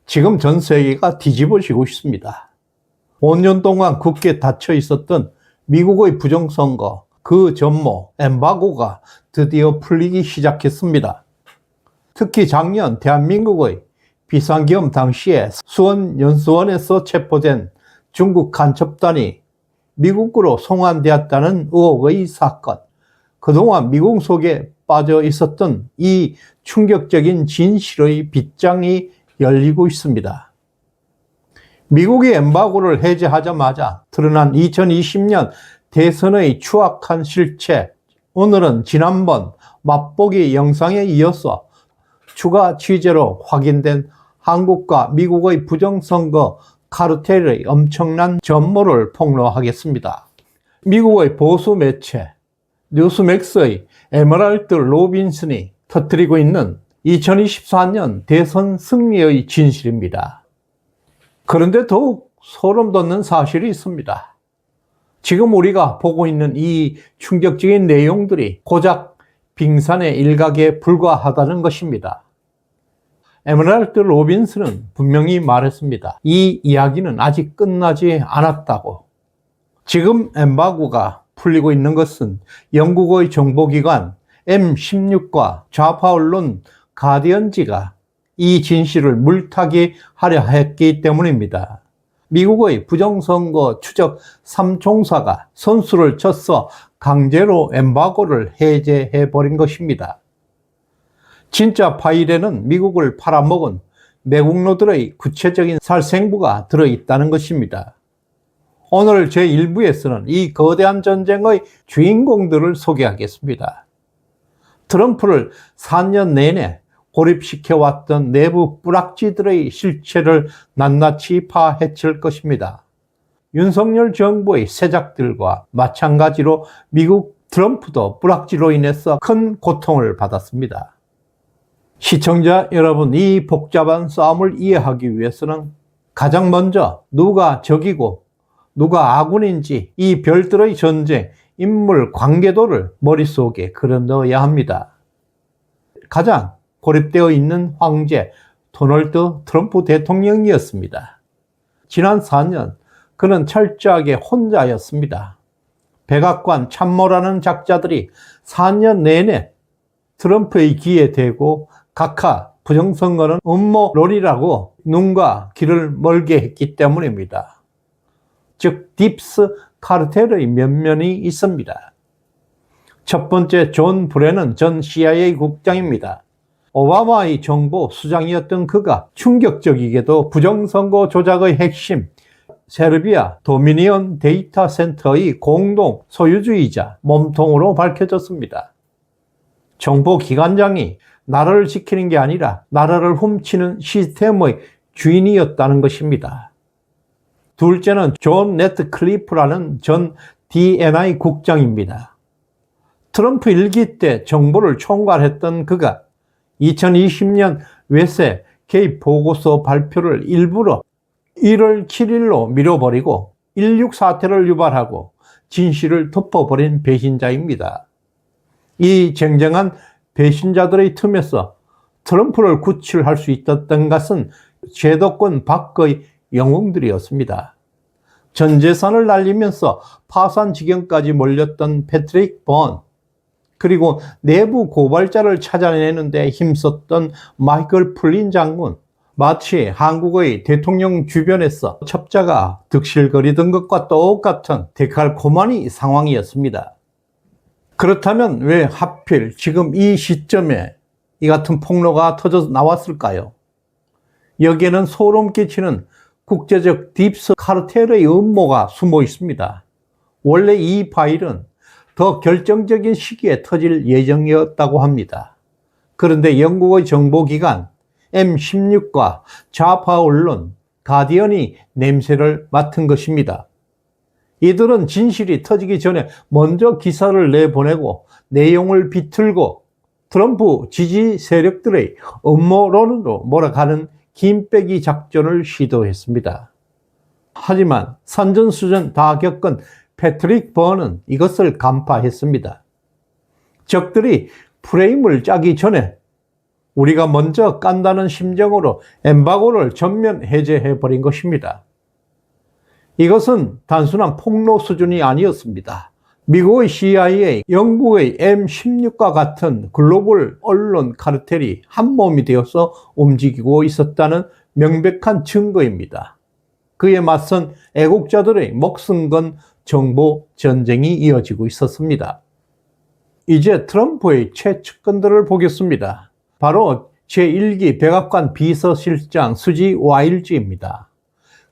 지금 전 세계가 뒤집어지고 있습니다. 5년 동안 굳게 닫혀 있었던 미국의 부정선거, 그 전모, 엠바고가 드디어 풀리기 시작했습니다. 특히 작년 대한민국의 비상계엄 당시에 수원연수원에서 체포된 중국 간첩단이 미국으로 송환되었다는 의혹의 사건, 그동안 미국 속에 빠져 있었던 이 충격적인 진실의 빗장이 열리고 있습니다. 미국이 엠바고를 해제하자마자 드러난 2020년 대선의 추악한 실체, 오늘은 지난번 맛보기 영상에 이어서 추가 취재로 확인된 한국과 미국의 부정선거 카르텔의 엄청난 전모를 폭로하겠습니다. 미국의 보수 매체 뉴스맥스의 에메랄드 로빈슨이 터뜨리고 있는 2024년 대선 승리의 진실입니다. 그런데 더욱 소름 돋는 사실이 있습니다. 지금 우리가 보고 있는 이 충격적인 내용들이 고작 빙산의 일각에 불과하다는 것입니다. 에메랄드 로빈슨은 분명히 말했습니다. 이 이야기는 아직 끝나지 않았다고. 지금 엠바고가 풀리고 있는 것은 영국의 정보기관 M16과 좌파 언론 가디언지가 이 진실을 물타기 하려 했기 때문입니다. 미국의 부정선거 추적 3총사가 선수를 쳐서 강제로 엠바고를 해제해버린 것입니다. 진짜 파일에는 미국을 팔아먹은 매국노들의 구체적인 살생부가 들어있다는 것입니다. 오늘 제1부에서는 이 거대한 전쟁의 주인공들을 소개하겠습니다. 트럼프를 4년 내내 고립시켜왔던 내부 뿌락지들의 실체를 낱낱이 파헤칠 것입니다. 윤석열 정부의 세작들과 마찬가지로 미국 트럼프도 뿌락지로 인해서 큰 고통을 받았습니다. 시청자 여러분, 이 복잡한 싸움을 이해하기 위해서는 가장 먼저 누가 적이고 누가 아군인지 이 별들의 전쟁, 인물 관계도를 머릿속에 그려넣어야 합니다. 가장 고립되어 있는 황제 도널드 트럼프 대통령이었습니다. 지난 4년 그는 철저하게 혼자였습니다. 백악관 참모라는 작자들이 4년 내내 트럼프의 귀에 대고 각하 부정선거는 음모론이라고 눈과 귀를 멀게 했기 때문입니다. 즉 딥스 카르텔의 면면이 있습니다. 첫 번째, 존 브레넌 전 CIA 국장입니다. 오바마의 정보 수장이었던 그가 충격적이게도 부정선거 조작의 핵심 세르비아 도미니온 데이터 센터의 공동 소유주이자 몸통으로 밝혀졌습니다. 정보기관장이 나라를 지키는 게 아니라 나라를 훔치는 시스템의 주인이었다는 것입니다. 둘째는 존 래트클리프라는 전 DNI 국장입니다. 트럼프 일기 때 정보를 총괄했던 그가 2020년 외세 개입 보고서 발표를 일부러 1월 7일로 미뤄버리고 16 사태를 유발하고 진실을 덮어버린 배신자입니다. 이 쟁쟁한 배신자들의 틈에서 트럼프를 구출할 수 있었던 것은 제도권 밖의 영웅들이었습니다. 전 재산을 날리면서 파산 지경까지 몰렸던 패트릭 번, 그리고 내부 고발자를 찾아내는 데 힘썼던 마이클 플린 장군, 마치 한국의 대통령 주변에서 첩자가 득실거리던 것과 똑같은 데칼코마니 상황이었습니다. 그렇다면 왜 하필 지금 이 시점에 이 같은 폭로가 터져 나왔을까요? 여기에는 소름 끼치는 국제적 딥스 카르텔의 음모가 숨어 있습니다. 원래 이 파일은 더 결정적인 시기에 터질 예정이었다고 합니다. 그런데 영국의 정보기관 M16과 좌파 언론 가디언이 냄새를 맡은 것입니다. 이들은 진실이 터지기 전에 먼저 기사를 내보내고 내용을 비틀고 트럼프 지지 세력들의 음모론으로 몰아가는 김빼기 작전을 시도했습니다. 하지만 산전수전 다 겪은 패트릭 번은 이것을 간파했습니다. 적들이 프레임을 짜기 전에 우리가 먼저 깐다는 심정으로 엠바고를 전면 해제해버린 것입니다. 이것은 단순한 폭로 수준이 아니었습니다. 미국의 CIA, 영국의 M16과 같은 글로벌 언론 카르텔이 한몸이 되어서 움직이고 있었다는 명백한 증거입니다. 그에 맞선 애국자들의 목숨 건 정보 전쟁이 이어지고 있었습니다. 이제 트럼프의 최측근들을 보겠습니다. 바로 제1기 백악관 비서실장 수지 와일즈입니다.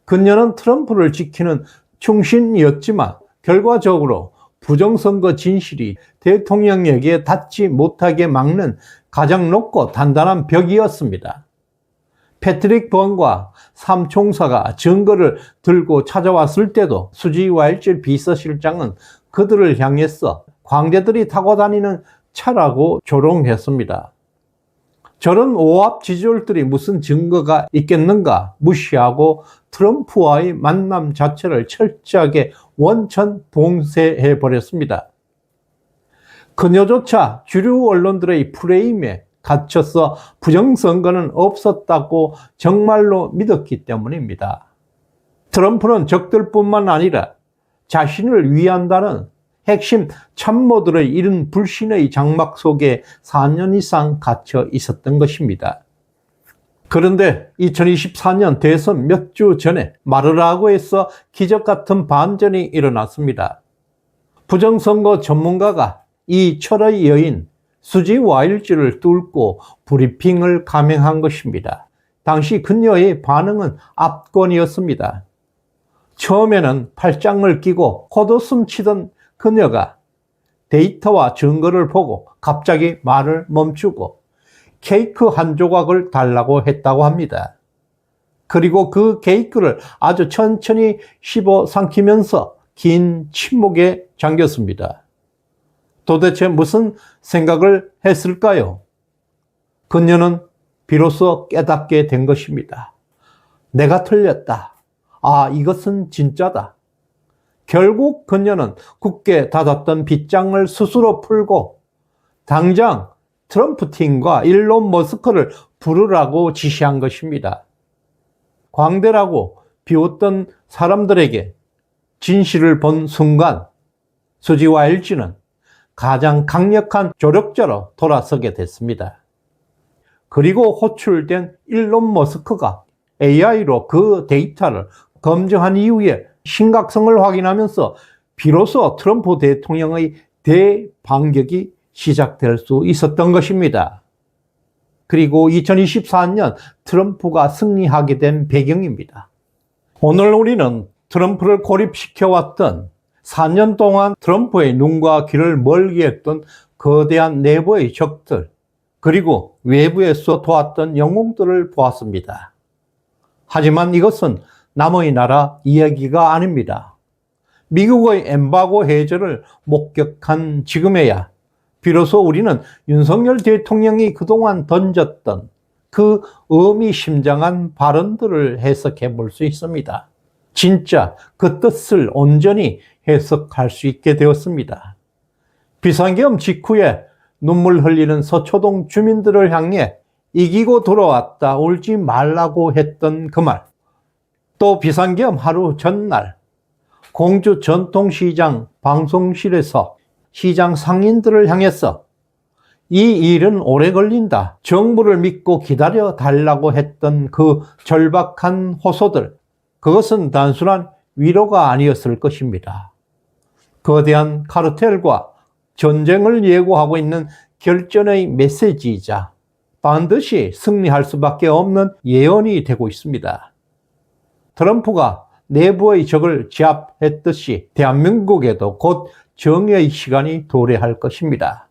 그녀는 트럼프를 지키는 충신이었지만 결과적으로 부정선거 진실이 대통령에게 닿지 못하게 막는 가장 높고 단단한 벽이었습니다. 패트릭 번과 삼총사가 증거를 들고 찾아왔을 때도 수지 와일즈 비서실장은 그들을 향해서 광대들이 타고 다니는 차라고 조롱했습니다. 저런 오합 지졸들이 무슨 증거가 있겠는가 무시하고 트럼프와의 만남 자체를 철저하게 원천 봉쇄해버렸습니다. 그녀조차 주류 언론들의 프레임에 갇혀서 부정선거는 없었다고 정말로 믿었기 때문입니다. 트럼프는 적들뿐만 아니라 자신을 위한다는 핵심 참모들의 이른 불신의 장막 속에 4년 이상 갇혀 있었던 것입니다. 그런데 2024년 대선 몇 주 전에 마르라고에서 기적 같은 반전이 일어났습니다. 부정선거 전문가가 이 철의 여인 수지 와일즈를 뚫고 브리핑을 감행한 것입니다. 당시 그녀의 반응은 압권이었습니다. 처음에는 팔짱을 끼고 콧웃음 치던 그녀가 데이터와 증거를 보고 갑자기 말을 멈추고 케이크 한 조각을 달라고 했다고 합니다. 그리고 그 케이크를 아주 천천히 씹어 삼키면서 긴 침묵에 잠겼습니다. 도대체 무슨 생각을 했을까요? 그녀는 비로소 깨닫게 된 것입니다. 내가 틀렸다. 아, 이것은 진짜다. 결국 그녀는 굳게 닫았던 빗장을 스스로 풀고 당장 트럼프 팀과 일론 머스크를 부르라고 지시한 것입니다. 광대라고 비웃던 사람들에게 진실을 본 순간 수지 와일즈는 가장 강력한 조력자로 돌아서게 됐습니다. 그리고 호출된 일론 머스크가 AI로 그 데이터를 검증한 이후에 심각성을 확인하면서 비로소 트럼프 대통령의 대반격이 시작될 수 있었던 것입니다. 그리고 2024년 트럼프가 승리하게 된 배경입니다. 오늘 우리는 트럼프를 고립시켜왔던 4년 동안 트럼프의 눈과 귀를 멀게 했던 거대한 내부의 적들, 그리고 외부에서 도왔던 영웅들을 보았습니다. 하지만 이것은 남의 나라 이야기가 아닙니다. 미국의 엠바고 해제를 목격한 지금에야 비로소 우리는 윤석열 대통령이 그동안 던졌던 그 의미심장한 발언들을 해석해 볼 수 있습니다. 진짜 그 뜻을 온전히 해석할 수 있게 되었습니다. 비상계엄 직후에 눈물 흘리는 서초동 주민들을 향해 이기고 돌아왔다 울지 말라고 했던 그 말, 또 비상계엄 하루 전날 공주 전통시장 방송실에서 시장 상인들을 향해서 이 일은 오래 걸린다, 정부를 믿고 기다려 달라고 했던 그 절박한 호소들, 그것은 단순한 위로가 아니었을 것입니다. 거대한 카르텔과 전쟁을 예고하고 있는 결전의 메시지이자 반드시 승리할 수밖에 없는 예언이 되고 있습니다. 트럼프가 내부의 적을 제압했듯이 대한민국에도 곧 정의의 시간이 도래할 것입니다.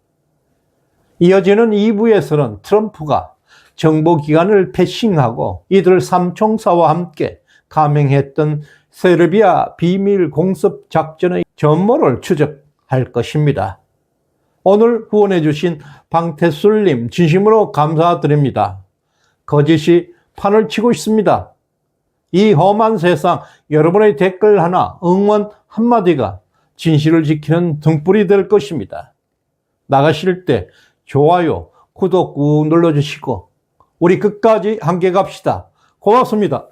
이어지는 2부에서는 트럼프가 정보기관을 패싱하고 이들 삼총사와 함께 감행했던 세르비아 비밀 공습 작전의 전모를 추적할 것입니다. 오늘 후원해 주신 방태술님 진심으로 감사드립니다. 거짓이 판을 치고 있습니다. 이 험한 세상, 여러분의 댓글 하나, 응원 한마디가 진실을 지키는 등불이 될 것입니다. 나가실 때 좋아요, 구독 꾹 눌러주시고 우리 끝까지 함께 갑시다. 고맙습니다.